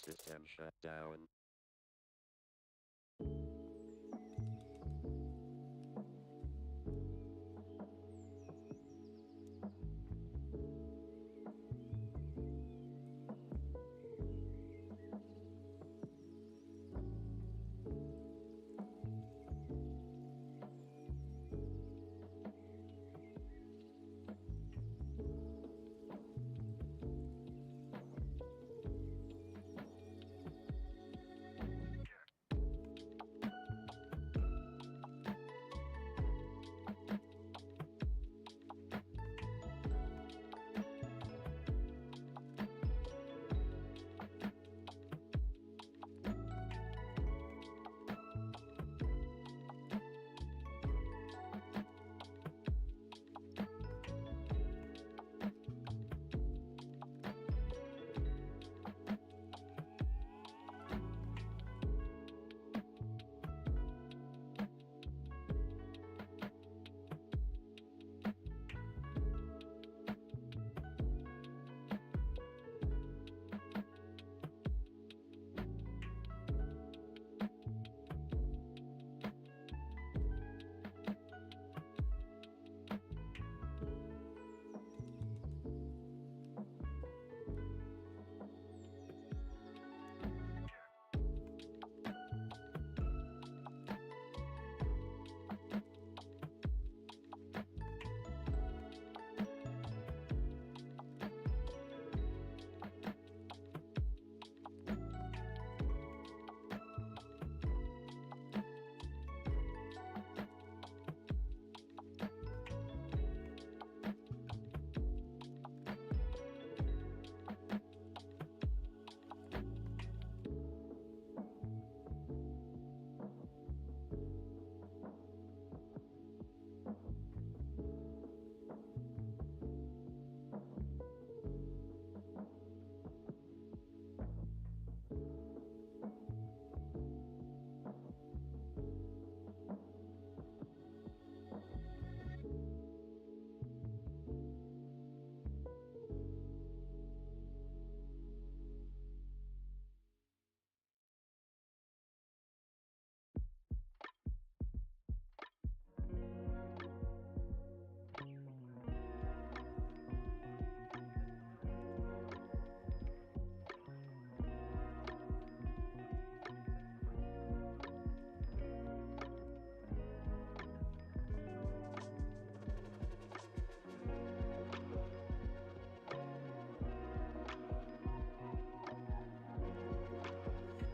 System shut down.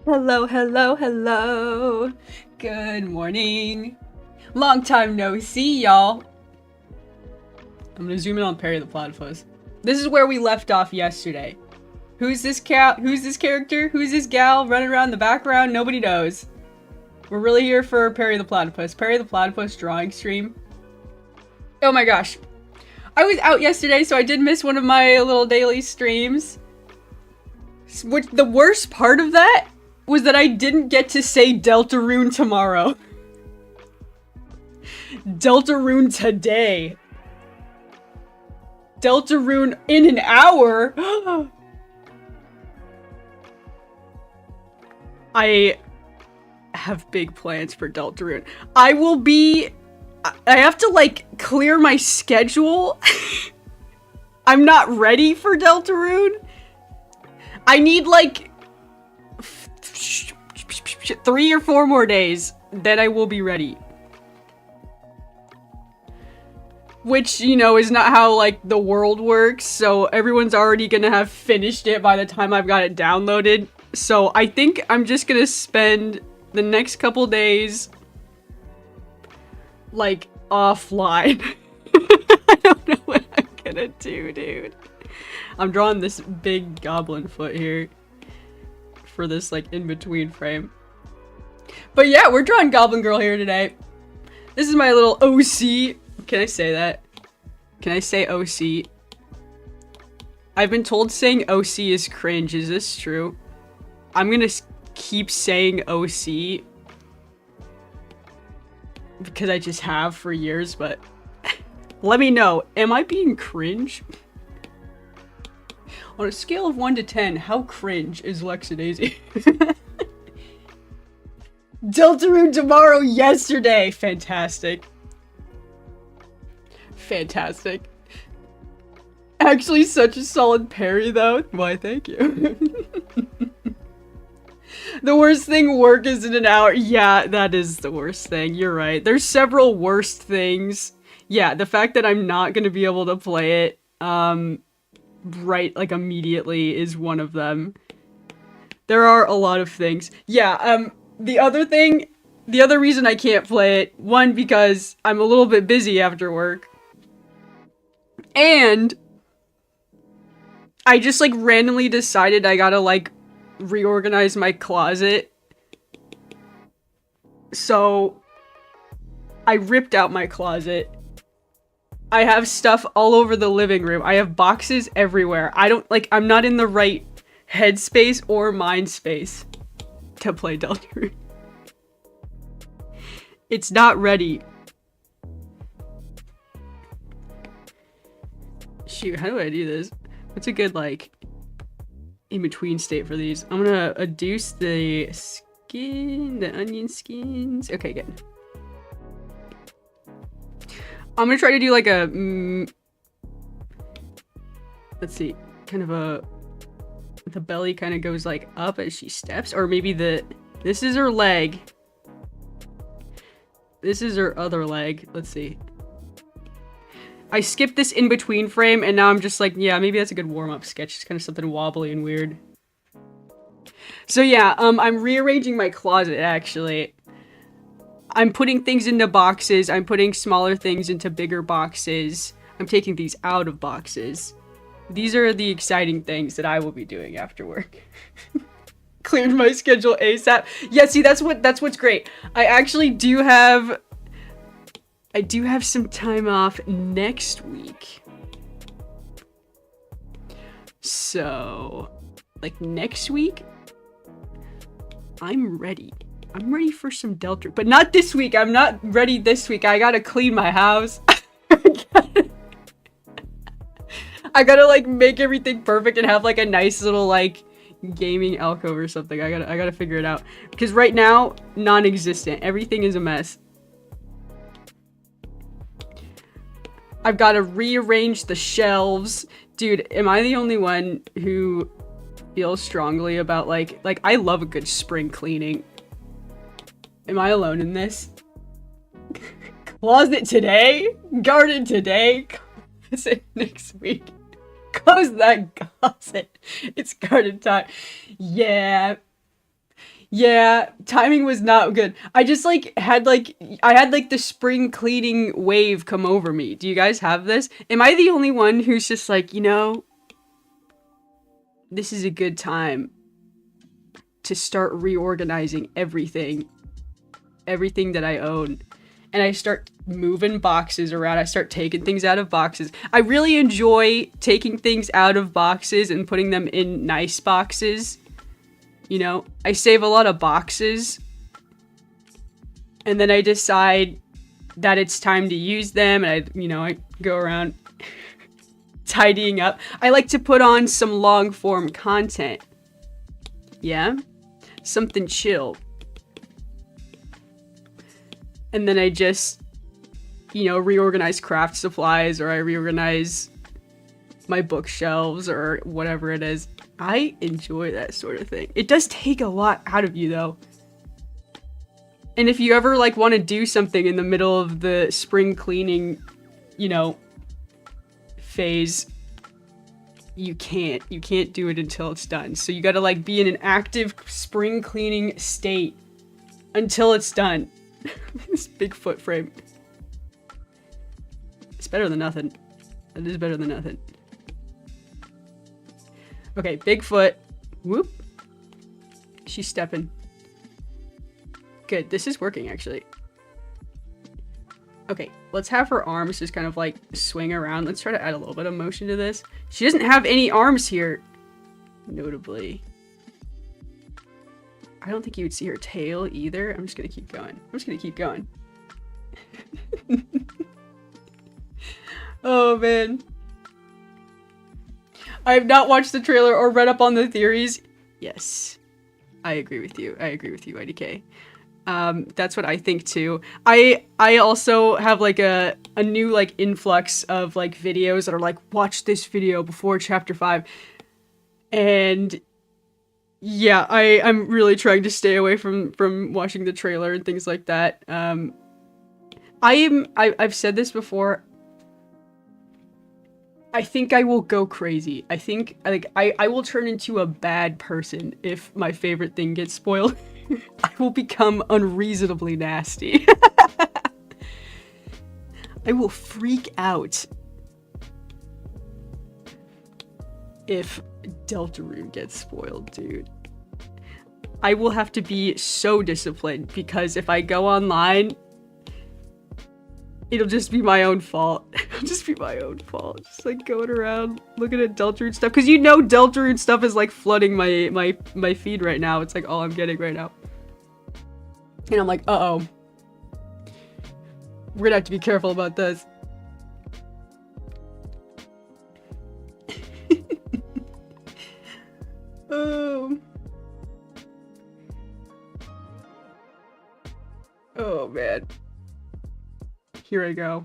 Hello, hello, hello. Good morning. Long time no see, y'all. I'm gonna zoom in on Perry the Platypus. This is where we left off yesterday. Who's this cat? Who's this character? Who's this gal running around the background? Nobody knows. We're really here for Perry the Platypus. Perry the Platypus drawing stream. Oh my gosh. I was out yesterday, so I did miss one of my little daily streams. Which, the worst part of that was that I didn't get to say Deltarune tomorrow. Deltarune today. Deltarune in an hour? I have big plans for Deltarune. I have to, like, clear my schedule. I'm not ready for Deltarune. I need, like, 3 or 4 more days. Then I will be ready. Which, you know, is not how, like, the world works. So everyone's already gonna have finished it by the time I've got it downloaded. So I think I'm just gonna spend the next couple days, like, offline. I don't know what I'm gonna do, dude. I'm drawing this big goblin foot here for this, like, in-between frame. But yeah, we're drawing Goblin Girl here today. This is my little OC. Can I say that? Can I say OC? I've been told saying OC is cringe. Is this true? I'm gonna keep saying OC because I just have for years, but let me know. Am I being cringe? On a scale of 1 to 10, how cringe is Lexa Daisy? Deltarune tomorrow, yesterday. Fantastic. Fantastic. Actually, such a solid parry, though. Why, thank you. The worst thing, work is in an hour. Yeah, that is the worst thing. You're right. There's several worst things. Yeah, the fact that I'm not going to be able to play it, right, like, immediately is one of them. There are a lot of things. Yeah, the other reason I can't play it, one, because I'm a little bit busy after work. And I just, like, randomly decided I gotta, like, reorganize my closet. So I ripped out my closet. I have stuff all over the living room. I have boxes everywhere. I'm not in the right headspace or mind space to play Deltarune. It's not ready. Shoot, how do I do this? What's a good, like, in-between state for these? I'm gonna adduce the skin, the onion skins. Okay, good. I'm gonna try to do, like, a, let's see, kind of the belly kind of goes, like, up as she steps, or maybe this is her leg. This is her other leg. Let's see. I skipped this in-between frame, and now I'm just like, yeah, maybe that's a good warm-up sketch. It's kind of something wobbly and weird. So yeah, I'm rearranging my closet, actually. I'm putting things into boxes. I'm putting smaller things into bigger boxes. I'm taking these out of boxes. These are the exciting things that I will be doing after work. Cleared my schedule ASAP. Yeah, see, that's what's great. I actually do have some time off next week. So, like, next week, I'm ready. I'm ready for some Deltarune. But not this week. I'm not ready this week. I gotta clean my house. I gotta, like, make everything perfect and have, like, a nice little, like, gaming alcove or something. I gotta figure it out. Because right now, non-existent. Everything is a mess. I've got to rearrange the shelves. Dude, am I the only one who feels strongly about, like, I love a good spring cleaning. Am I alone in this? Closet today? Garden today? Closet next week? Close that closet. It's garden time. Yeah. Yeah, timing was not good. I just, like, I had the spring cleaning wave come over me. Do you guys have this? Am I the only one who's just like, you know, this is a good time to start reorganizing everything that I own. And I start moving boxes around. I start taking things out of boxes. I really enjoy taking things out of boxes and putting them in nice boxes. You know, I save a lot of boxes. And then I decide that it's time to use them. And I go around tidying up. I like to put on some long form content. Yeah? Something chill. And then I just, reorganize craft supplies, or I reorganize my bookshelves or whatever it is. I enjoy that sort of thing. It does take a lot out of you, though. And if you ever, want to do something in the middle of the spring cleaning, phase, you can't. You can't do it until it's done. So you gotta, be in an active spring cleaning state until it's done. This Bigfoot frame. It's better than nothing. It is better than nothing. Okay, Bigfoot. Whoop. She's stepping. Good, this is working, actually. Okay, let's have her arms just kind of, swing around. Let's try to add a little bit of motion to this. She doesn't have any arms here, notably. I don't think you would see her tail either. I'm just gonna keep going. Oh, man. I have not watched the trailer or read up on the theories. Yes. I agree with you, IDK. That's what I think too. I also have a new influx of videos that are watch this video before chapter 5. And yeah, I'm really trying to stay away from watching the trailer and things like that. I've said this before. I think I will go crazy. I think I will turn into a bad person if my favorite thing gets spoiled. I will become unreasonably nasty. I will freak out if Deltarune gets spoiled, dude. I will have to be so disciplined, because if I go online, it'll just be my own fault. It'll just be my own fault. Just going around looking at Deltarune stuff, because Deltarune stuff is flooding my feed right now. It's all I'm getting right now. And I'm uh-oh. We're gonna have to be careful about this. Oh man. Here I go.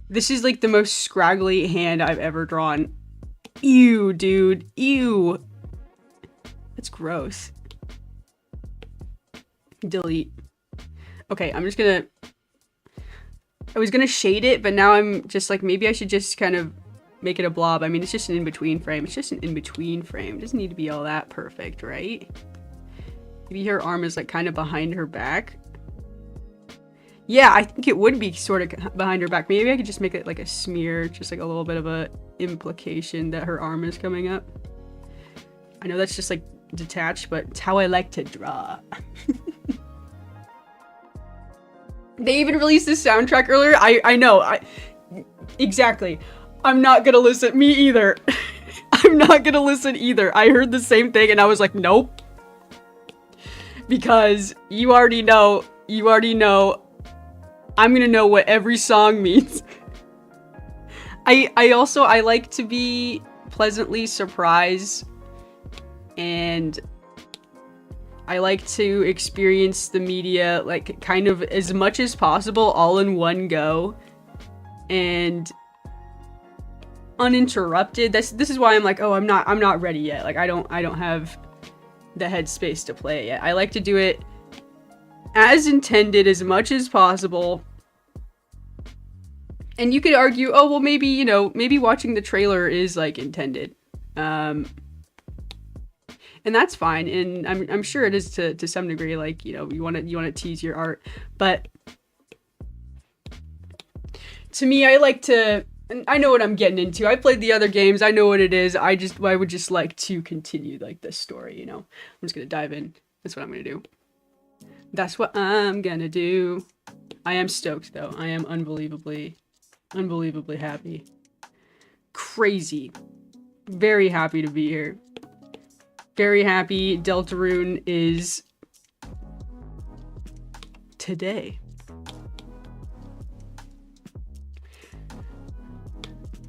This is the most scraggly hand I've ever drawn. Ew, dude. Ew. That's gross. Delete. Okay, I'm just gonna... I was gonna shade it, but now I'm just maybe I should just kind of make it a blob. I mean, it's just an in-between frame. It's just an in-between frame. It doesn't need to be all that perfect, right? Maybe her arm is kind of behind her back. Yeah, I think it would be sort of behind her back. Maybe I could just make it a smear, just a little bit of a implication that her arm is coming up. I know that's just detached, but it's how I like to draw. They even released this soundtrack earlier. I know. Exactly. I'm not gonna listen. Me either. I'm not gonna listen either. I heard the same thing and I was nope. Because you already know. I'm gonna know what every song means. I like to be pleasantly surprised, and I like to experience the media kind of as much as possible all in one go and uninterrupted. This is why I'm oh, I'm not ready yet. I don't have the headspace to play it yet. I like to do it as intended as much as possible. And you could argue, oh, well, maybe, maybe watching the trailer is intended. And that's fine. And I'm sure it is to some degree, you want to tease your art, but to me, I like to And I know what I'm getting into. I played the other games. I know what it is. I would just like to continue like this story, you know. I'm just gonna dive in. That's what I'm gonna do. That's what I'm gonna do. I am stoked though. I am unbelievably happy. Crazy. Very happy to be here. Very happy Deltarune is today.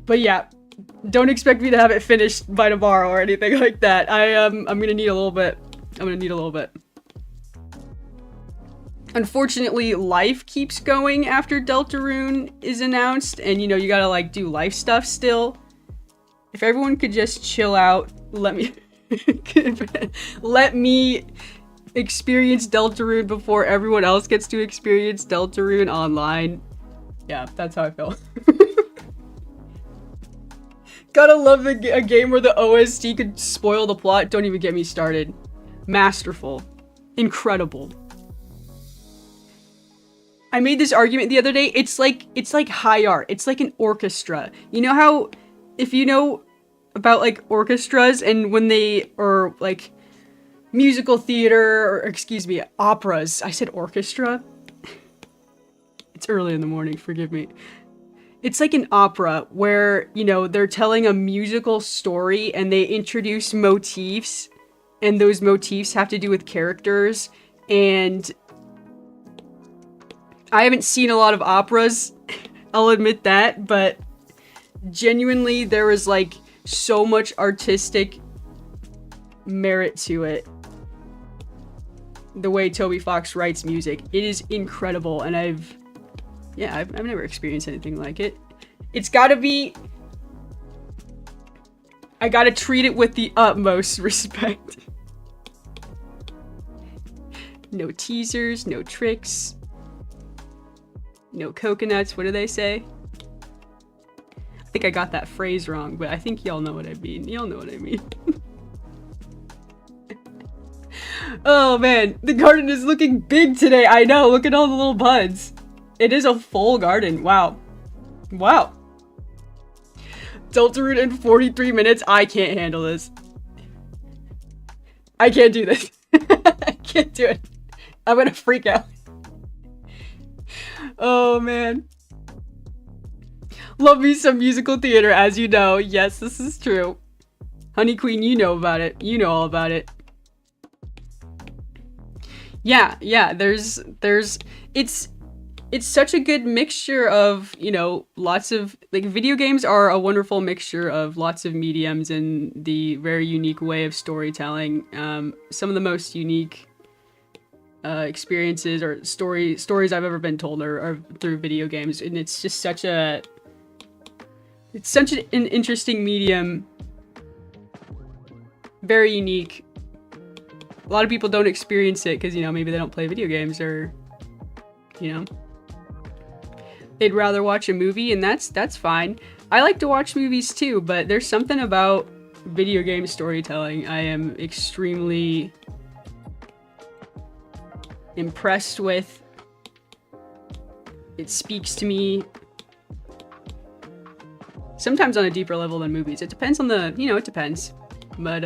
But yeah, don't expect me to have it finished by tomorrow or anything like that. I'm gonna need a little bit. Unfortunately, life keeps going after Deltarune is announced, and you know, you gotta like do life stuff still. If everyone could just chill out, let me let me experience Deltarune before everyone else gets to experience Deltarune online. Yeah, that's how I feel. Gotta love a game where the OST could spoil the plot. Don't even get me started. Masterful. Incredible. I made this argument the other day. It's like high art. It's like an orchestra. You know how, if you know about like orchestras and when they, or like musical theater, or excuse me, operas. I said orchestra. It's early in the morning, forgive me. It's like an opera where, you know, they're telling a musical story and they introduce motifs, and those motifs have to do with characters. And I haven't seen a lot of operas, I'll admit that, but genuinely there was like so much artistic merit to it. The way Toby Fox writes music, it is incredible, and I've never experienced anything like it. It's gotta be, I gotta treat it with the utmost respect. No teasers, no tricks, no coconuts, what do they say? I think I got that phrase wrong, but I think y'all know what I mean. Y'all know what I mean. Oh man, the garden is looking big today. I know, look at all the little buds. It is a full garden. Wow. Wow. Deltarune in 43 minutes. I can't handle this. I can't do this. I can't do it. I'm gonna freak out. Oh man. Love me some musical theater, as you know. Yes, this is true. Honey Queen, you know about it. You know all about it. Yeah, there's it's such a good mixture of, you know, lots of, like, video games are a wonderful mixture of lots of mediums and the very unique way of storytelling. Some of the most unique experiences or stories I've ever been told are through video games, and it's just such an interesting medium. Very unique. A lot of people don't experience it because, you know, maybe they don't play video games, or, you know, they'd rather watch a movie, and that's fine. I like to watch movies too, but there's something about video game storytelling I am extremely impressed with. It speaks to me sometimes on a deeper level than movies. It depends on the, you know, it depends. But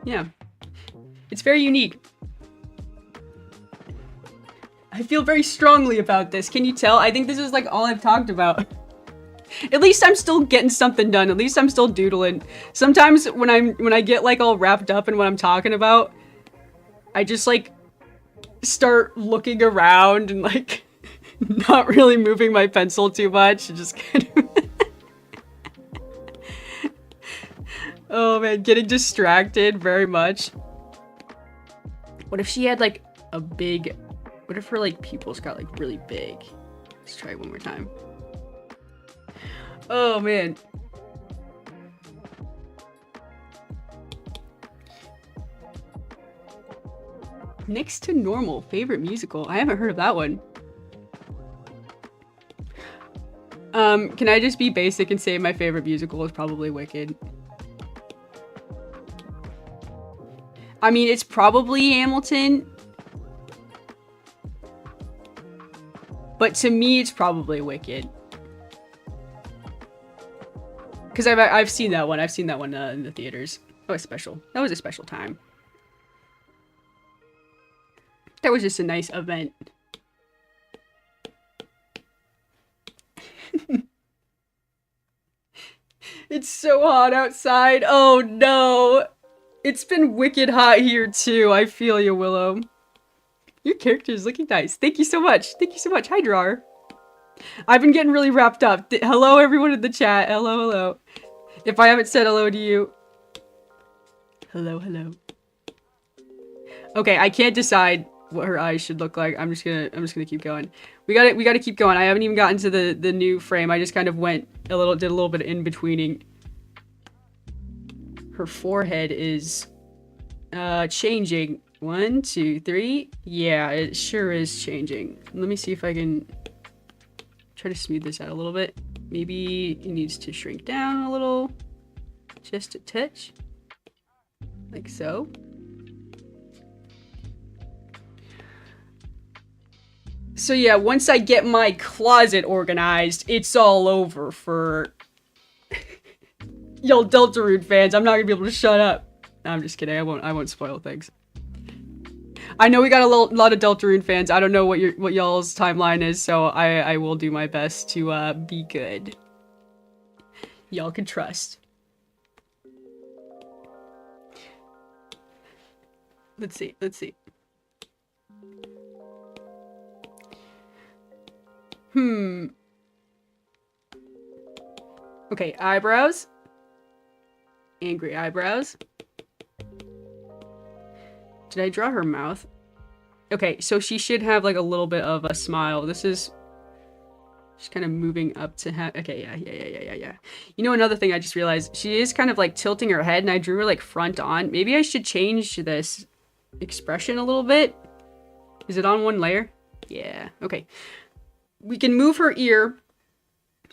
yeah. It's very unique. I feel very strongly about this. Can you tell? I think this is like all I've talked about. At least I'm still getting something done. At least I'm still doodling. Sometimes when I get like all wrapped up in what I'm talking about, I just like start looking around and like not really moving my pencil too much, and just kind of oh man, getting distracted very much. What if she had like a big, what if her like pupils got like really big? Let's try it one more time. Oh man. Next to Normal, favorite musical. I haven't heard of that one. Can I just be basic and say my favorite musical is probably Wicked? I mean, it's probably Hamilton, but to me, it's probably Wicked. because I've seen that one. I've seen that one in the theaters. That was special. That was a special time. That was just a nice event. It's so hot outside. Oh no. It's been wicked hot here too. I feel you, Willow. Your character is looking nice. Thank you so much. Thank you so much. Hi, Drar. I've been getting really wrapped up. Hello, everyone in the chat. Hello, hello. If I haven't said hello to you. Hello, hello. Okay, I can't decide what her eyes should look like. I'm just gonna keep going. We gotta keep going. I haven't even gotten to the new frame. I just kind of did a little bit of in-betweening. Her forehead is changing. 1, 2, 3. Yeah, it sure is changing. Let me see if I can try to smooth this out a little bit. Maybe it needs to shrink down a little. Just a touch. Like so. So yeah, once I get my closet organized, it's all over for y'all Deltarune fans. I'm not gonna be able to shut up. No, I'm just kidding. I won't spoil things. I know we got a lot of Deltarune fans. I don't know what y'all's timeline is, so I will do my best to be good. Y'all can trust. Let's see. Okay, eyebrows. Angry eyebrows. Did I draw her mouth? Okay, so she should have like a little bit of a smile. This is just kind of moving up to have. Okay, yeah. You know, another thing I just realized, she is kind of like tilting her head, and I drew her like front on. Maybe I should change this expression a little bit. Is it on one layer? Yeah. Okay. We can move her ear.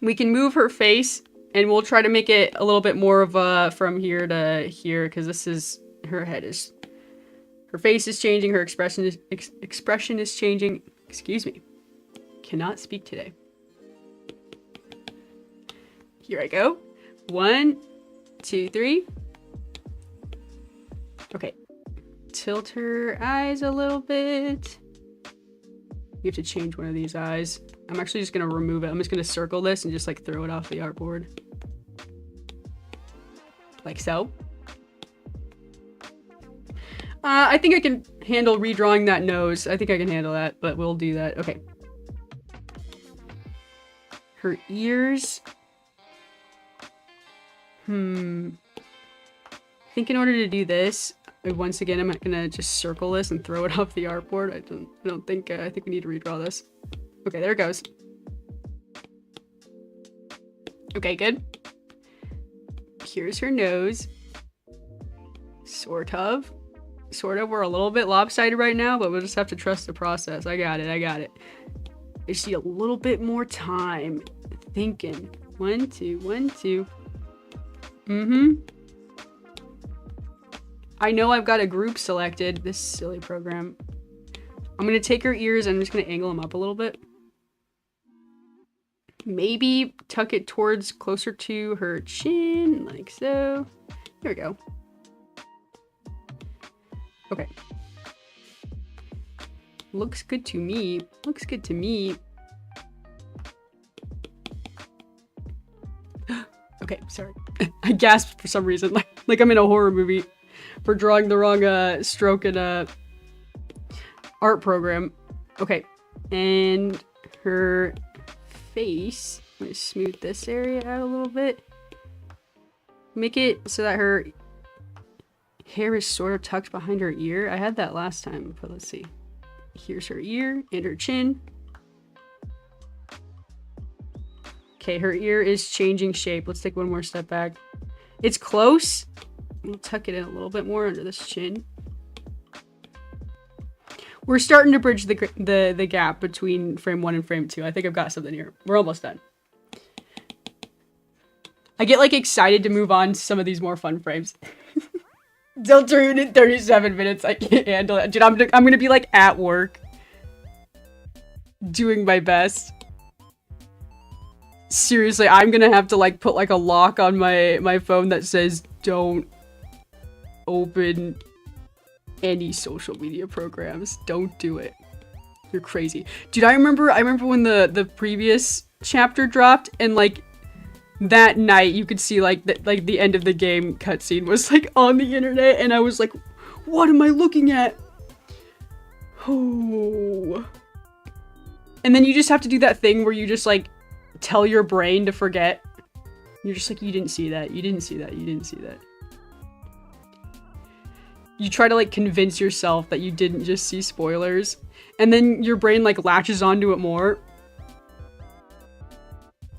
We can move her face, and we'll try to make it a little bit more of a from here to here, because this is her head is. Her face is changing. Her expression is changing. Excuse me. Cannot speak today. Here I go. 1, 2, 3. Okay. Tilt her eyes a little bit. You have to change one of these eyes. I'm actually just going to remove it. I'm just going to circle this and just like throw it off the artboard. Like so. I think I can handle redrawing that nose. I think I can handle that, but we'll do that. Okay. Her ears. I think in order to do this, once again, I'm gonna just circle this and throw it off the artboard. I don't think, I think we need to redraw this. Okay, there it goes. Okay, good. Here's her nose. Sort of. We're a little bit lopsided right now, but we'll just have to trust the process. I got it. I just need a little bit more time thinking. 1, 2, 1, 2. I know I've got a group selected. This silly program. I'm gonna take her ears and I'm just gonna angle them up a little bit. Maybe tuck it towards closer to her chin, like so. Here we go. Okay. Looks good to me. Looks good to me. Okay, sorry. I gasped for some reason, like I'm in a horror movie for drawing the wrong stroke in a art program. Okay, and her face. I'm gonna smooth this area out a little bit. Make it so that her hair is sort of tucked behind her ear. I had that last time, but let's see. Here's her ear and her chin. Okay, her ear is changing shape. Let's take one more step back. It's close. We'll tuck it in a little bit more under this chin. We're starting to bridge the gap between frame 1 and frame 2. I think I've got something here. We're almost done. I get like excited to move on to some of these more fun frames. Deltarune in 37 minutes. I can't handle it. Dude, I'm gonna be like at work. Doing my best. Seriously, I'm gonna have to like put like a lock on my phone that says don't open any social media programs. Don't do it. You're crazy. Dude, I remember when the previous chapter dropped and like that night you could see like the end of the game cutscene was like on the internet and I was like, what am I looking at? Oh. And then you just have to do that thing where you just like tell your brain to forget. You're just like, you didn't see that. You didn't see that. You didn't see that. You try to like convince yourself that you didn't just see spoilers. And then your brain like latches onto it more.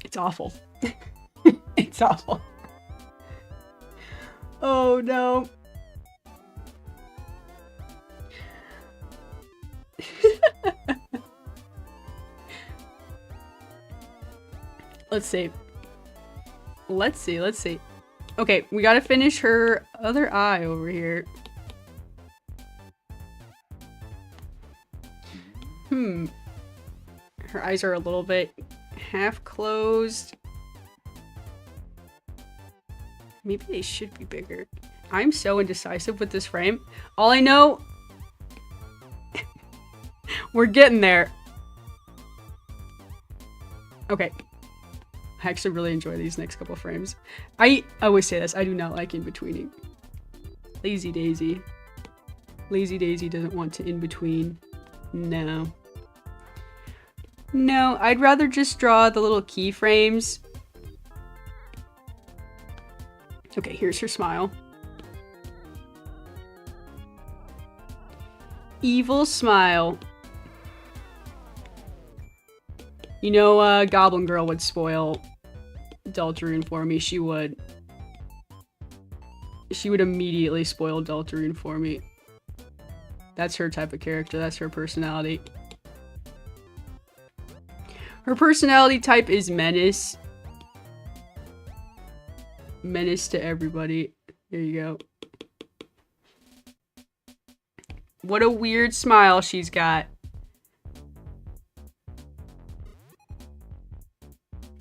It's awful. It's awful. Oh no. Let's see. Let's see. Okay, we gotta finish her other eye over here. Her eyes are a little bit half closed. Maybe they should be bigger. I'm so indecisive with this frame. All I know... We're getting there. Okay. I actually really enjoy these next couple frames. I always say this, I do not like in-betweening. Lazy Daisy. Lazy Daisy doesn't want to in-between. No. No, I'd rather just draw the little keyframes. Okay, here's her smile. Evil smile. You know, Goblin Girl would spoil Deltarune for me. She would. She would immediately spoil Deltarune for me. That's her type of character. That's her personality. Her personality type is menace. Menace to everybody. There you go. What a weird smile she's got.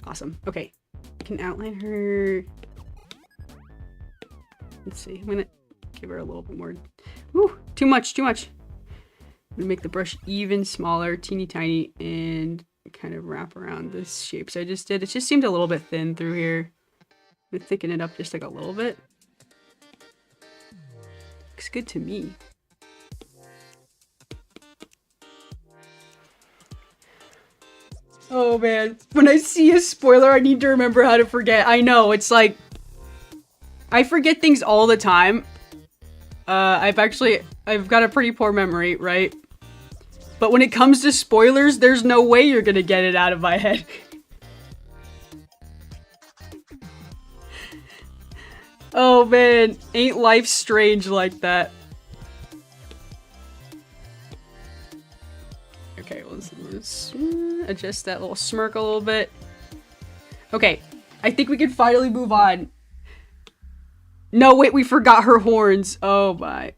Awesome. Okay. I can outline her. Let's see. I'm gonna give her a little bit more. Woo! Too much, too much. I'm gonna make the brush even smaller, teeny tiny, and kind of wrap around the shapes I just did. It just seemed a little bit thin through here. I'm gonna thicken it up just like a little bit. Looks good to me. Oh man, when I see a spoiler, I need to remember how to forget. I know, it's like, I forget things all the time. I've got a pretty poor memory, right? But when it comes to spoilers, there's no way you're gonna get it out of my head. Oh man, ain't life strange like that. Okay, let's adjust that little smirk a little bit. Okay, I think we can finally move on. No, wait, we forgot her horns. Oh my.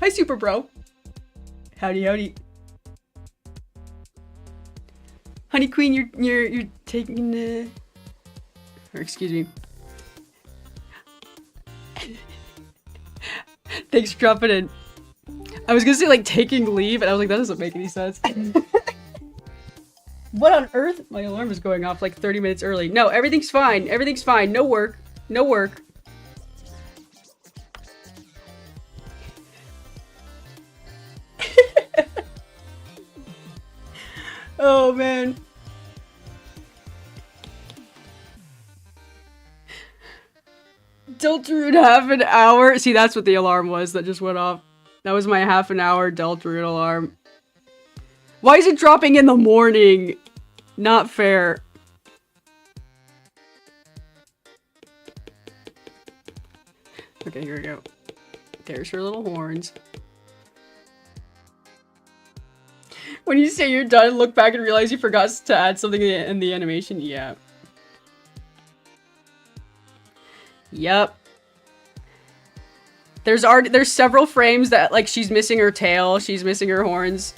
Hi, Super Bro. Howdy, howdy. Honey Queen, you're taking the... Or excuse me. Thanks for dropping in. I was gonna say like taking leave, and I was like, that doesn't make any sense. What on earth? My alarm is going off like 30 minutes early. No, everything's fine. Everything's fine. No work. No work. Oh man. Deltarune half an hour. See, that's what the alarm was that just went off. That was my half an hour Deltarune alarm. Why is it dropping in the morning? Not fair. Okay, here we go. There's her little horns. When you say you're done, look back and realize you forgot to add something in the animation. Yeah. Yep. There's several frames that like she's missing her tail, she's missing her horns.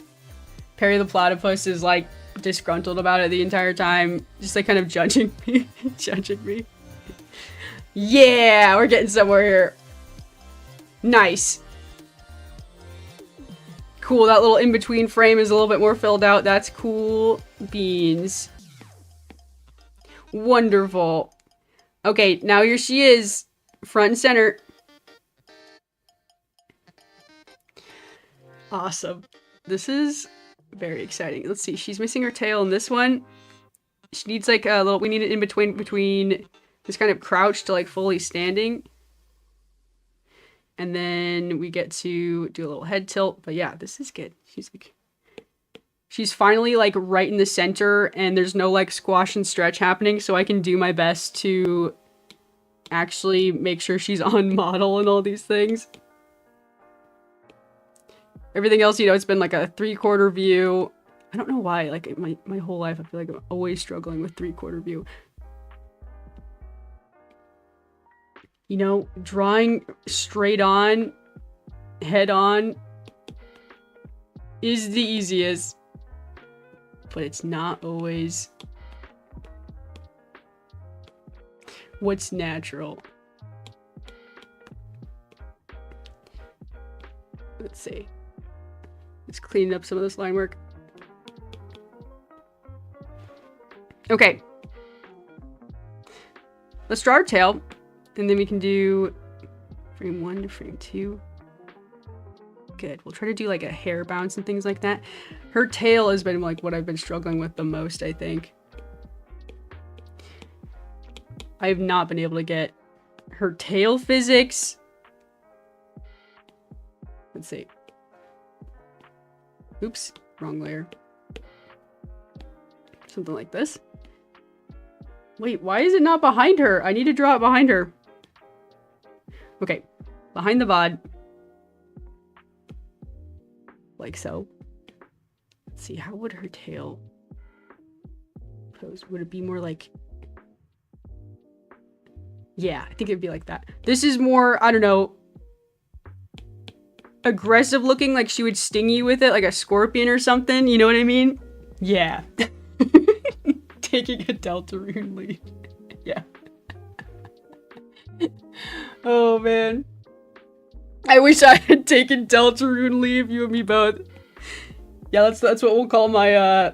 Perry the Platypus is like disgruntled about it the entire time. Just like kind of judging me. Judging me. Yeah, we're getting somewhere here. Nice. Cool, that little in-between frame is a little bit more filled out. That's cool. Beans. Wonderful. Okay, now here she is. Front and center. Awesome. This is very exciting. Let's see, she's missing her tail in this one. She needs like a little, we need it in between this kind of crouch to like fully standing. And then we get to do a little head tilt. But yeah, this is good. She's finally like right in the center and there's no like squash and stretch happening. So I can do my best to actually make sure she's on model and all these things. Everything else, you know, it's been like a 3/4 view. I don't know why, like my whole life, I feel like I'm always struggling with 3/4 view. You know, drawing straight on, head on, is the easiest. But it's not always what's natural. Let's see. Let's clean up some of this line work. Okay. Let's draw our tail. And then we can do frame 1 to frame 2. Good. We'll try to do like a hair bounce and things like that. Her tail has been like what I've been struggling with the most, I think. I have not been able to get her tail physics. Let's see. Oops, wrong layer. Something like this. Wait, why is it not behind her? I need to draw it behind her. Okay, behind the bod. Like so. Let's see, how would her tail pose? Would it be more like... Yeah, I think it'd be like that. This is more, I don't know, aggressive looking, like she would sting you with it, like a scorpion or something, you know what I mean? Yeah. Taking a Deltarune lead. Yeah. Oh man. I wish I had taken Deltarune leave, you and me both. Yeah, that's what we'll call my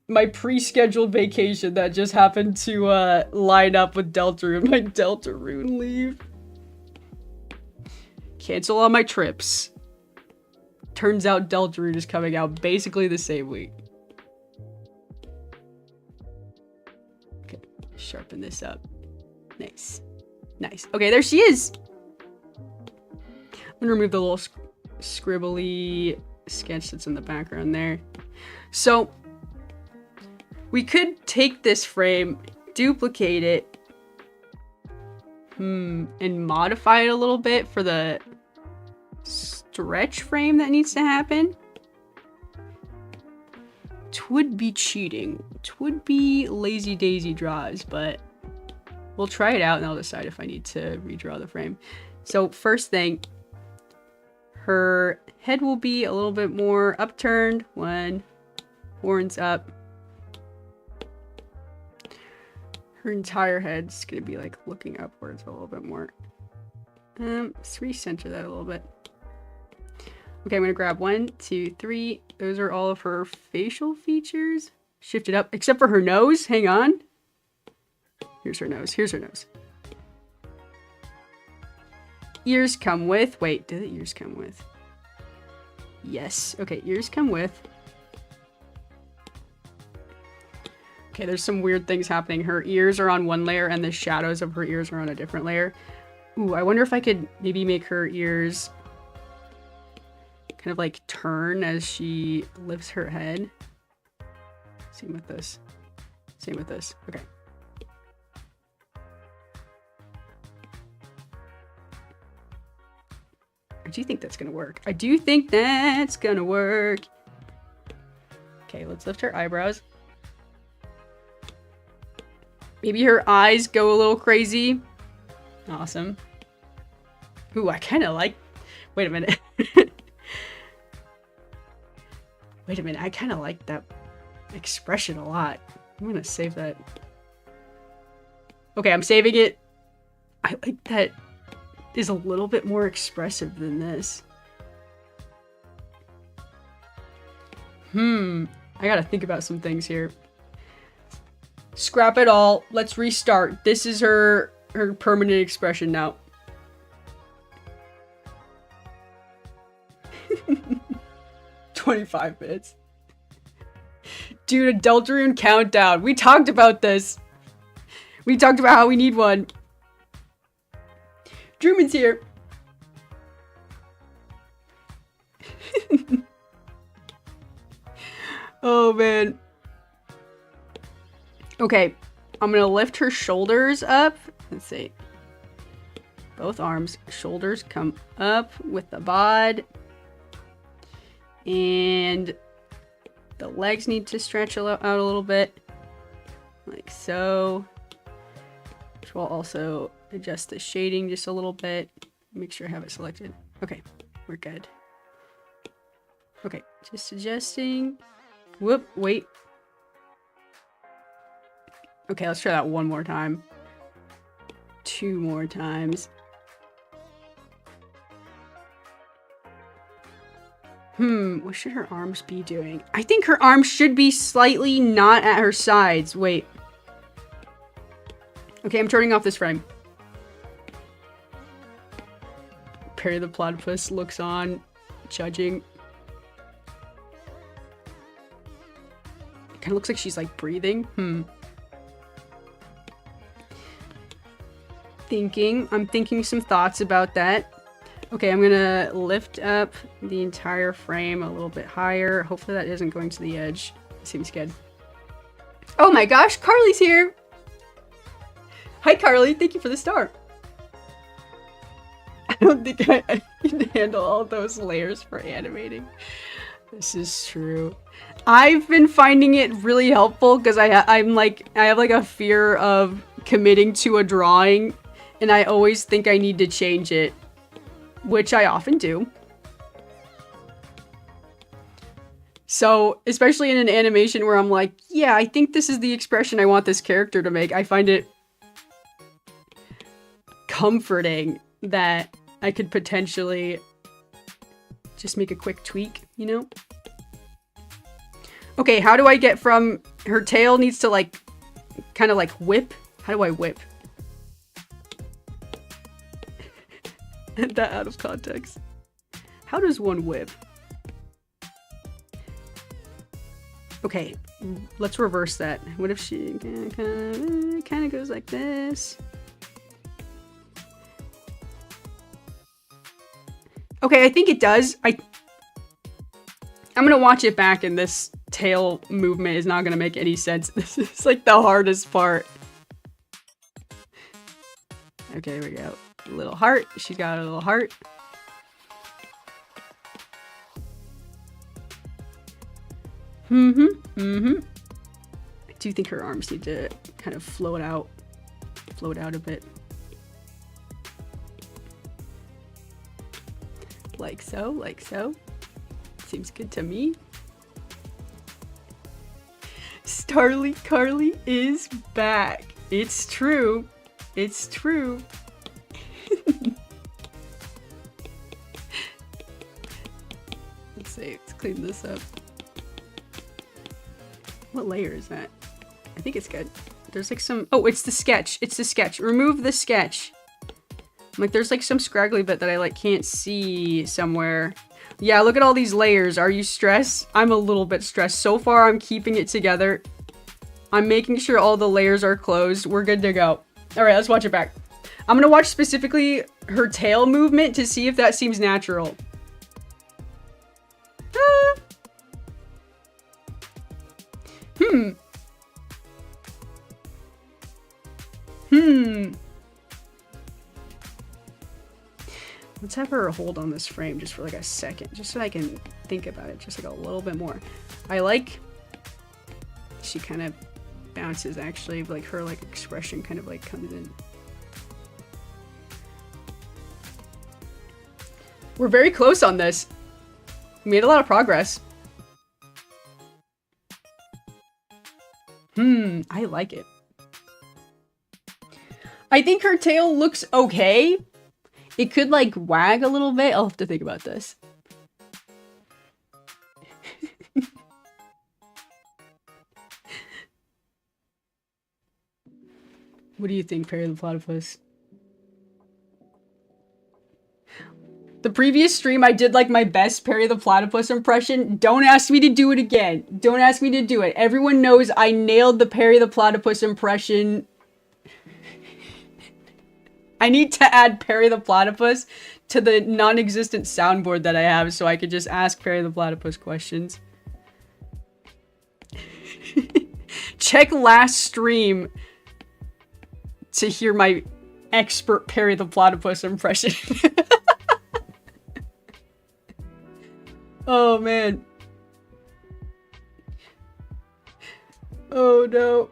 my pre-scheduled vacation that just happened to line up with Deltarune. My Deltarune leave. Cancel all my trips. Turns out Deltarune is coming out basically the same week. Okay, sharpen this up. Nice. Nice. Okay, there she is. I'm gonna remove the little scribbly sketch that's in the background there. So, we could take this frame, duplicate it, and modify it a little bit for the stretch frame that needs to happen. Twould be cheating. Twould be lazy daisy draws, but we'll try it out and I'll decide if I need to redraw the frame. So first thing, her head will be a little bit more upturned. One, horns up. Her entire head's gonna be like looking upwards a little bit more. Let's recenter that a little bit. Okay, I'm gonna grab 1, 2, 3. Those are all of her facial features. Shift it up, except for her nose. Hang on. Here's her nose. Here's her nose. Ears come with. Wait, do the ears come with? Yes. Okay, ears come with. Okay, there's some weird things happening. Her ears are on one layer and the shadows of her ears are on a different layer. Ooh, I wonder if I could maybe make her ears kind of like turn as she lifts her head. Same with this. Same with this. Okay. I do think that's gonna work. I do think that's gonna work. Okay, let's lift her eyebrows. Maybe her eyes go a little crazy. Awesome. Ooh, I kind of like... Wait a minute. Wait a minute, I kind of like that expression a lot. I'm gonna save that. Okay, I'm saving it. I like that is a little bit more expressive than this. I gotta think about some things here. Scrap it all. Let's restart. This is her permanent expression now. "25 minutes. Dude, adultery countdown. We talked about this. We talked about how we need one. Drewman's here. Oh, man. Okay. I'm gonna lift her shoulders up. Let's see. Both arms. Shoulders come up with the bod. And the legs need to stretch out a little bit. Like so. Which will also adjust the shading just a little bit. Make sure I have it selected. Okay, we're good. Okay, just adjusting. Whoop, wait. Okay, let's try that one more time. 2 more times. What should her arms be doing? I think her arms should be slightly not at her sides. Wait. Okay, I'm turning off this frame. Perry the Platypus looks on, judging. It kind of looks like she's like breathing. I'm thinking some thoughts about that. Okay, I'm gonna lift up the entire frame a little bit higher. Hopefully that isn't going to the edge. Seems good. Oh my gosh, Carly's here! Hi Carly, thank you for the star. I don't think I can handle all those layers for animating. This is true. I've been finding it really helpful because I have like a fear of committing to a drawing, and I always think I need to change it, which I often do. So, especially in an animation where I'm like, yeah, I think this is the expression I want this character to make, I find it comforting that I could potentially just make a quick tweak, you know? Okay, how do I get from her tail needs to like kind of like whip? How do I whip? That out of context. How does one whip? Okay, let's reverse that. What if she kind of goes like this? Okay, I think it does. I'm gonna watch it back, and this tail movement is not gonna make any sense. This is like the hardest part. Okay, here we go. A little heart. She's got a little heart. I do think her arms need to kind of float out a bit. Like so, like so. Seems good to me. Starly Carly is back. It's true. It's true. Let's see. Let's clean this up. What layer is that? I think it's good. There's like some... Oh, it's the sketch. It's the sketch. Remove the sketch. Like, there's like some scraggly bit that I like can't see somewhere. Yeah, look at all these layers. Are you stressed? I'm a little bit stressed. So far, I'm keeping it together. I'm making sure all the layers are closed. We're good to go. All right, let's watch it back. I'm gonna watch specifically her tail movement to see if that seems natural. Let's have her hold on this frame just for like a second, just so I can think about it just like a little bit more. I like, she kind of bounces actually, but like her like expression kind of like comes in. We're very close on this. We made a lot of progress. I like it. I think her tail looks okay. It could, like, wag a little bit. I'll have to think about this. What do you think, Perry the Platypus? The previous stream, I did, like, my best Perry the Platypus impression. Don't ask me to do it again. Don't ask me to do it. Everyone knows I nailed the Perry the Platypus impression. I need to add Perry the Platypus to the non-existent soundboard that I have so I could just ask Perry the Platypus questions. Check last stream to hear my expert Perry the Platypus impression. Oh, man. Oh, no.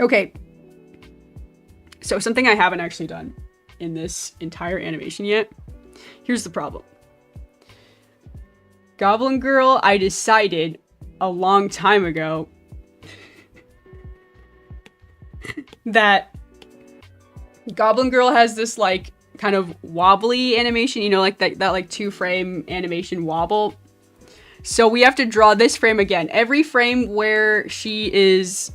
Okay. So something I haven't actually done in this entire animation yet. Here's the problem. Goblin Girl, I decided a long time ago that Goblin Girl has this, like, kind of wobbly animation, you know, like that like 2-frame animation wobble. So we have to draw this frame again. Every frame where she's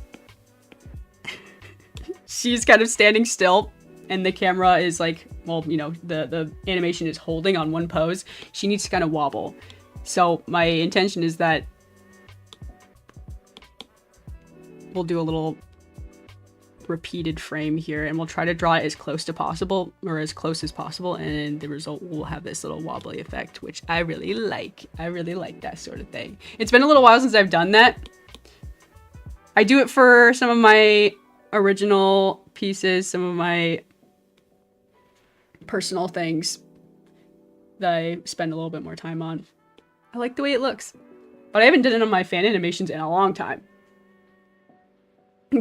kind of standing still and the camera is like, well, you know, the animation is holding on one pose, she needs to kind of wobble. So my intention is that we'll do a little repeated frame here and we'll try to draw it as close to possible, or as close as possible, and the result will have this little wobbly effect, which I really like. I really like that sort of thing. It's been a little while since I've done that. I do it for some of my original pieces, some of my personal things that I spend a little bit more time on. I like the way it looks, but I haven't done it on my fan animations in a long time.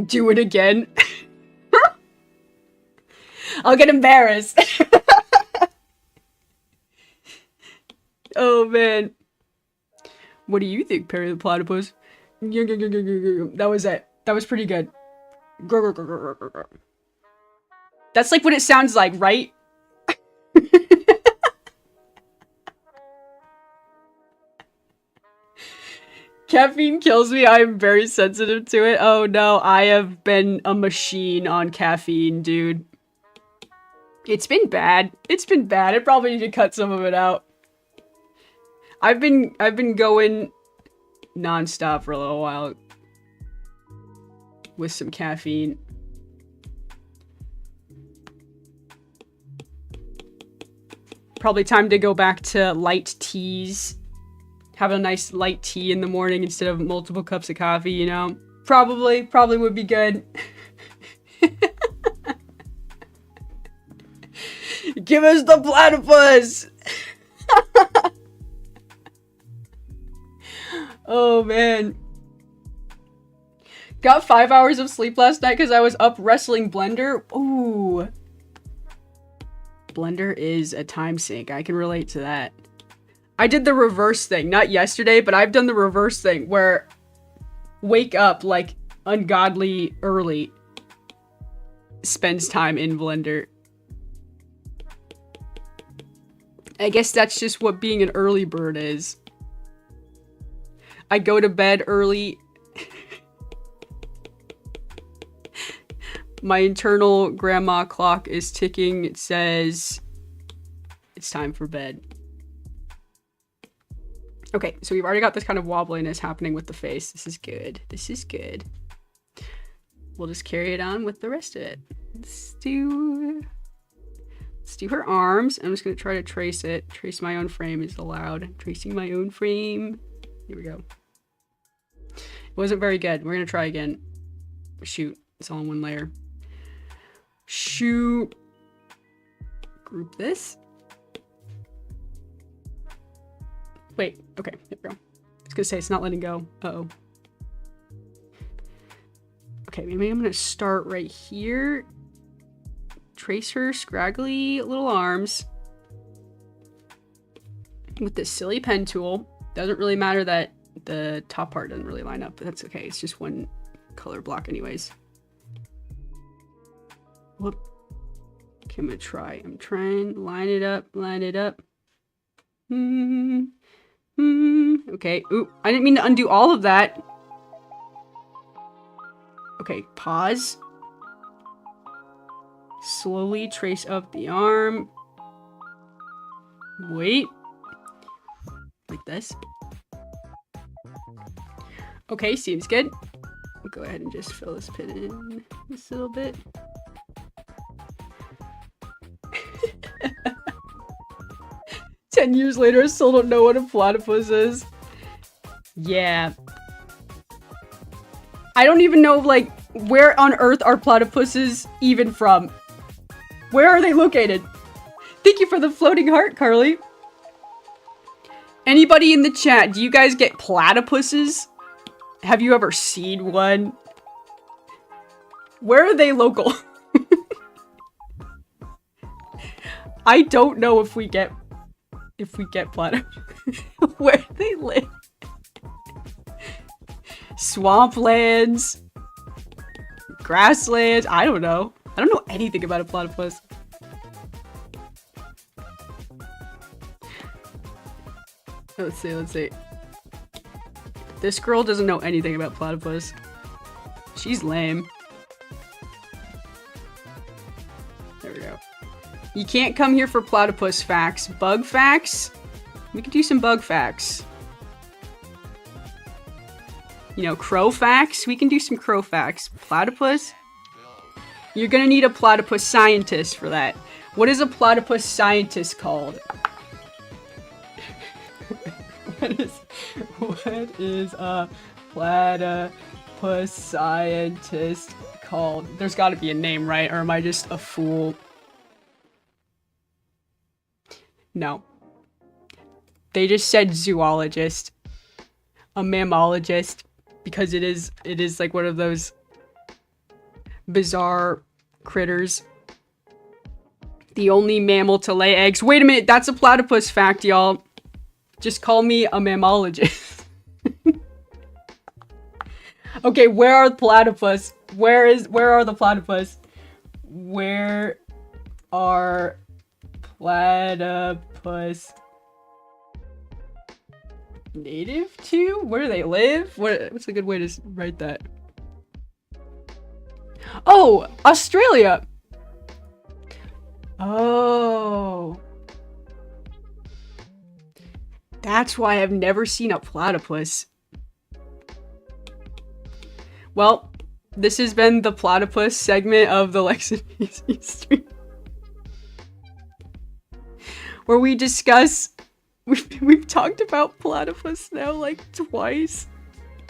Do it again. I'll get embarrassed. Oh, man. What do you think, Perry the Platypus? That was it. That was pretty good. That's like what it sounds like, right? Caffeine kills me. I'm very sensitive to it. Oh no, I have been a machine on caffeine, dude. It's been bad. It's been bad. I probably need to cut some of it out. I've been going non-stop for a little while with some caffeine. Probably time to go back to light teas. Have a nice light tea in the morning instead of multiple cups of coffee, you know? Probably would be good. Give us the platypus! Oh, man. Got 5 hours of sleep last night because I was up wrestling Blender. Ooh. Blender is a time sink. I can relate to that. I did the reverse thing. Not yesterday, but I've done the reverse thing where wake up like ungodly early. Spends time in Blender. I guess that's just what being an early bird is. I go to bed early. My internal grandma clock is ticking. It says it's time for bed. Okay, so we've already got this kind of wobbliness happening with the face. This is good. This is good. We'll just carry it on with the rest of it. Let's do her arms. I'm just going to try to trace it. Trace my own frame is allowed. Tracing my own frame. Here we go. It wasn't very good. We're going to try again. Shoot. It's all in one layer. Shoot. Group this. Wait, okay, there we go. I was gonna say it's not letting go. Uh-oh. Okay, maybe I'm gonna start right here. Trace her scraggly little arms with this silly pen tool. Doesn't really matter that the top part doesn't really line up, but that's okay. It's just one color block anyways. Whoop. Okay, I'm gonna try. I'm trying. Line it up. Line it up. Okay. Ooh, I didn't mean to undo all of that. Okay, pause. Slowly trace up the arm. Wait. Like this. Okay, seems good. I'll go ahead and just fill this pin in just a little bit. 10 years later, I still don't know what a platypus is. Yeah. I don't even know, like, where on earth are platypuses even from? Where are they located? Thank you for the floating heart, Carly. Anybody in the chat, do you guys get platypuses? Have you ever seen one? Where are they local? I don't know if we get platypus. Where they live. Swamplands. Grasslands. I don't know. I don't know anything about a platypus. Let's see. This girl doesn't know anything about platypus. She's lame. There we go. You can't come here for platypus facts. Bug facts? We could do some bug facts. You know, crow facts? We can do some crow facts. Platypus? You're gonna need a platypus scientist for that. What is a platypus scientist called? What is a platypus scientist called? There's gotta be a name, right? Or am I just a fool? No. They just said zoologist. A mammologist. Because it is like one of those bizarre critters. The only mammal to lay eggs. Wait a minute, that's a platypus fact, y'all. Just call me a mammologist. Okay, where are the platypus? Where are the platypus? Where are platypus native to? Where do they live? What's a good way to write that? Oh, Australia. Oh. That's why I've never seen a platypus. Well, this has been the platypus segment of the Lexa stream. Where we discuss... We've talked about platypus now like twice.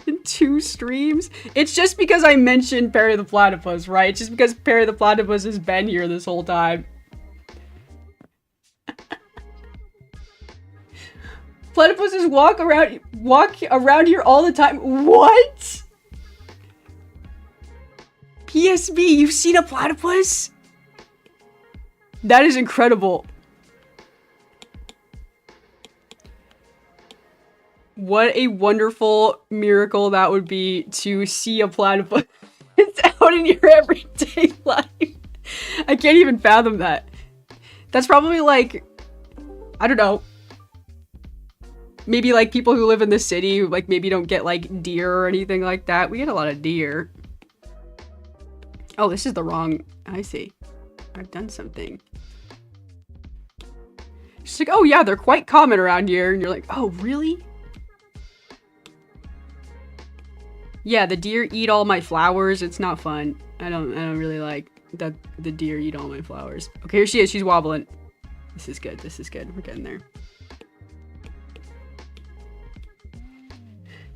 In 2 streams. It's just because I mentioned Perry the Platypus, right? It's just because Perry the Platypus has been here this whole time. Platypuses walk around here all the time. What? PSB, you've seen a platypus? That is incredible. What a wonderful miracle that would be to see a platypus out in your everyday life. I can't even fathom that. That's probably like, I don't know. Maybe like people who live in the city who like maybe don't get like deer or anything like that. We get a lot of deer. Oh, this is the wrong, I see. I've done something. She's like, oh yeah, they're quite common around here. And you're like, oh, really? Yeah, the deer eat all my flowers. It's not fun. I don't really like that the deer eat all my flowers. Okay, here she is. She's wobbling. This is good. This is good. We're getting there.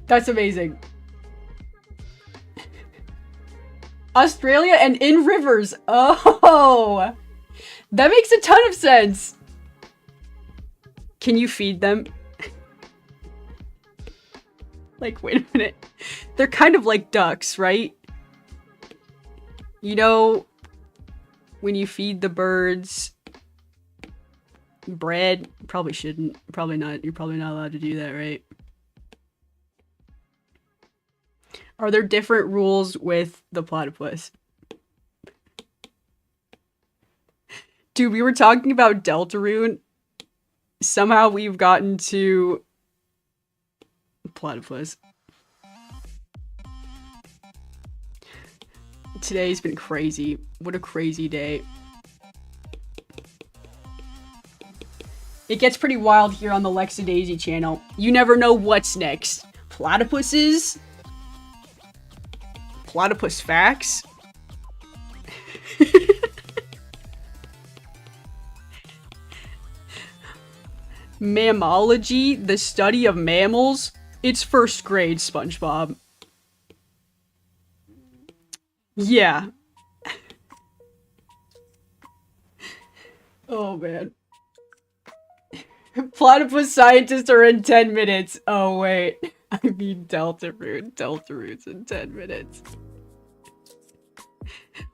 That's amazing. Australia and in rivers. Oh, that makes a ton of sense. Can you feed them? Like, wait a minute. They're kind of like ducks, right? You know, when you feed the birds bread, probably shouldn't. Probably not. You're probably not allowed to do that, right? Are there different rules with the platypus? Dude, we were talking about Deltarune. Somehow we've gotten to platypus. Today's been crazy. What a crazy day. It gets pretty wild here on the Lexa Daisy channel. You never know what's next. Platypuses? Platypus facts? Mammalogy, the study of mammals? It's first grade, SpongeBob. Yeah. Oh, man. Platypus scientists are in 10 minutes. Oh, wait. I mean Deltarune. Deltarune's in 10 minutes.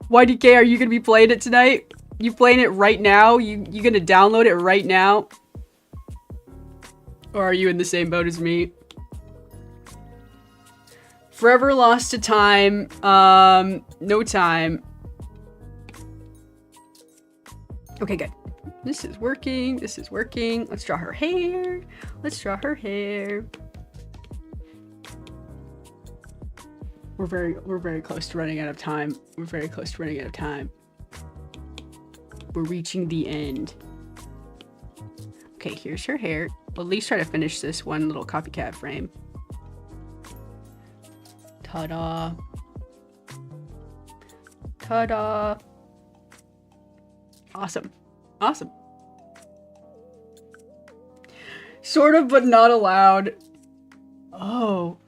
YDK, are you gonna be playing it tonight? You playing it right now? You gonna download it right now? Or are you in the same boat as me? Forever lost to time. No time. Okay, good. This is working. This is working. Let's draw her hair. Let's draw her hair. We're very close to running out of time. We're very close to running out of time. We're reaching the end. Okay, here's her hair. We'll at least try to finish this one little copycat frame. Ta-da. Ta-da. Awesome. Awesome. Sort of, but not allowed. Oh.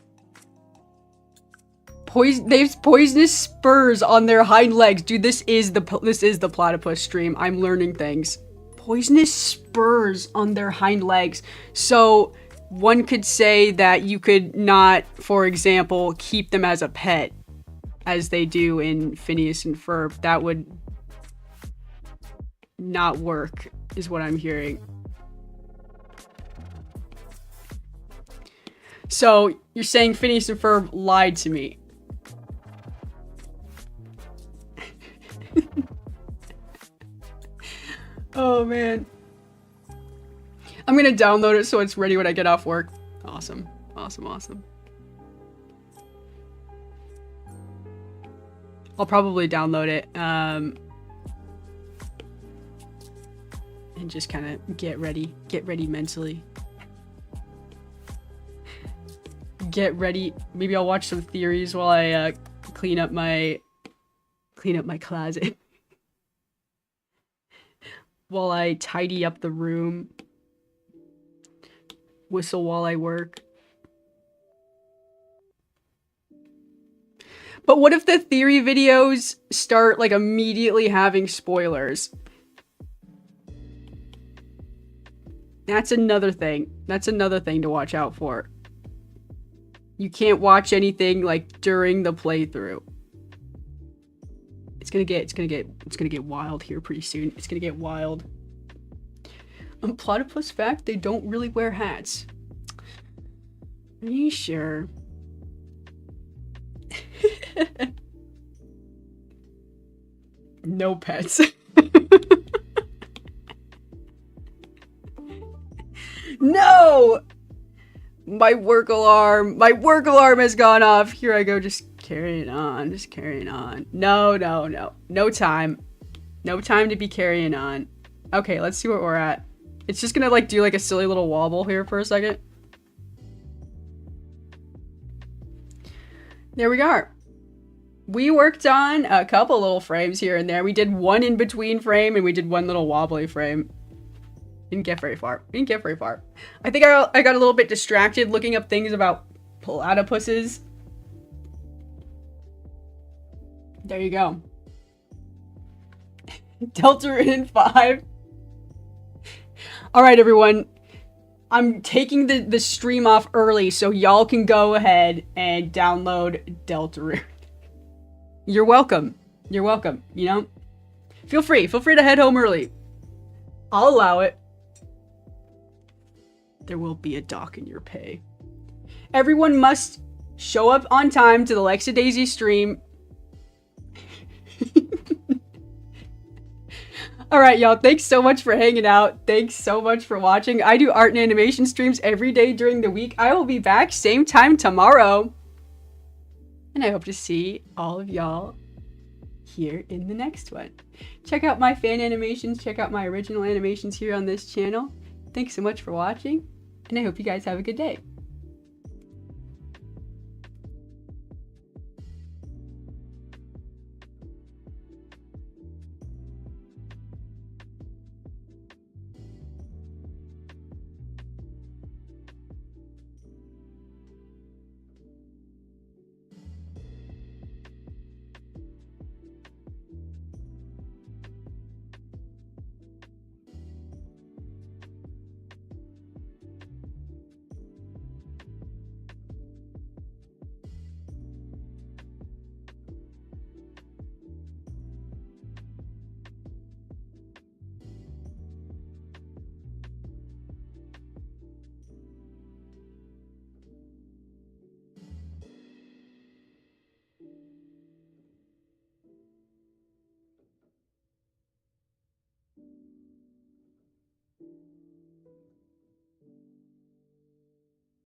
They have poisonous spurs on their hind legs. Dude, this is the platypus stream. I'm learning things. Poisonous spurs on their hind legs. So one could say that you could not, for example, keep them as a pet, as they do in Phineas and Ferb. That would not work, is what I'm hearing. So you're saying Phineas and Ferb lied to me. Oh man. I'm gonna download it so it's ready when I get off work. Awesome. Awesome, awesome. I'll probably download it and just kind of get ready mentally. Get ready. Maybe I'll watch some theories while I clean up my closet. While I tidy up the room. Whistle while I work. But what if the theory videos start like immediately having spoilers? That's another thing. That's another thing to watch out for. You can't watch anything like during the playthrough. It's gonna get wild here pretty soon. It's gonna get wild. Platypus fact, they don't really wear hats. Are you sure? No pets. No! My work alarm has gone off. Here I go, just carrying on, No time. No time to be carrying on. Okay, let's see where we're at. It's just gonna like do like a silly little wobble here for a second. There we are. We worked on a couple little frames here and there. We did one in between frame and we did one little wobbly frame. Didn't get very far. I think I got a little bit distracted looking up things about platypuses. There you go. Deltarune in 5. Alright, everyone. I'm taking the stream off early so y'all can go ahead and download Deltarune. You're welcome. You're welcome, you know? Feel free to head home early. I'll allow it. There will be a dock in your pay. Everyone must show up on time to the Lexa Daisy stream. Alright, y'all, thanks so much for hanging out. Thanks so much for watching. I do art and animation streams every day during the week. I will be back same time tomorrow. And I hope to see all of y'all here in the next one. Check out my fan animations. Check out my original animations here on this channel. Thanks so much for watching, and I hope you guys have a good day.